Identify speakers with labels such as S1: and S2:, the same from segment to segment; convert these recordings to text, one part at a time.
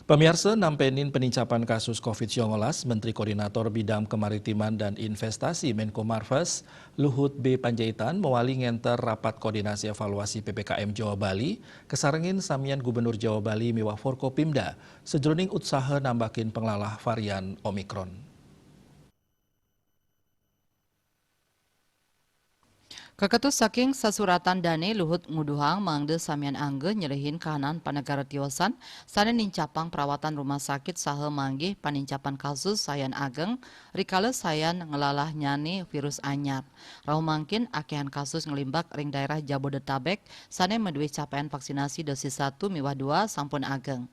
S1: Pemirsa nampenin penincapan kasus COVID-19, Menteri Koordinator Bidang Kemaritiman dan Investasi Menko Marves, Luhut B. Panjaitan, mewali ngenter rapat koordinasi evaluasi PPKM Jawa Bali, kesarengin samian Gubernur Jawa Bali miwah Forkopimda, sejroning usaha nambakin penglalah varian Omikron.
S2: Keketus saking sasuratan dane Luhut nguduhang mangde samian angge nyerehin kahanan panegara tiosan sane nincapang perawatan rumah sakit saha manggih panincapan kasus sayan ageng rikala sayan ngelalah nyane virus anyar. Rau mangkin akehan kasus ngelimbak ring daerah Jabodetabek sane medue capaian vaksinasi dosis 1 miwah 2 sampun ageng.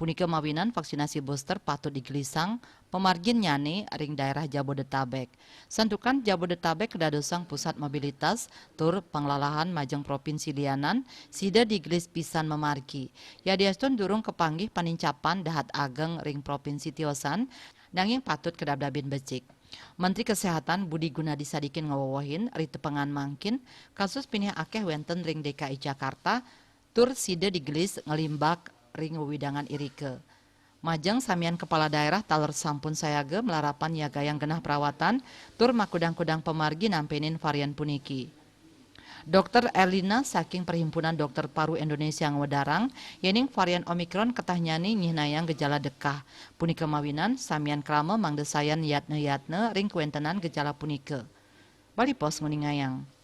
S2: Punika mawinan vaksinasi booster patut digelisang pemargin nyane ring daerah Jabodetabek. Santukan Jabodetabek kedadosang pusat mobilitas tur penglalahan majeng provinsi lianan sida digelis pisan memargi. Yadiastun durung kepanggih panincapan dahat ageng ring provinsi tiosan nanging patut kedabdabin becik. Menteri Kesehatan Budi Gunadi Sadikin ngawawahin ritepengan mangkin kasus pinih akeh wenten ring DKI Jakarta tur sida digelis ngelimbak ring wewidangan irike. Majeng samian kepala daerah taler sampun sayage melarapan yaga yang genah perawatan tur makudang-kudang pemargi nampenin varian puniki. Dr. Erlina saking Perhimpunan Dokter Paru Indonesia ngwedarang yening varian Omikron ketahnyani nyihnayang gejala dekah. Punika mawinan samian krama mangdesayan yatne ring kuentenan gejala punike. Bali pos nguningayang.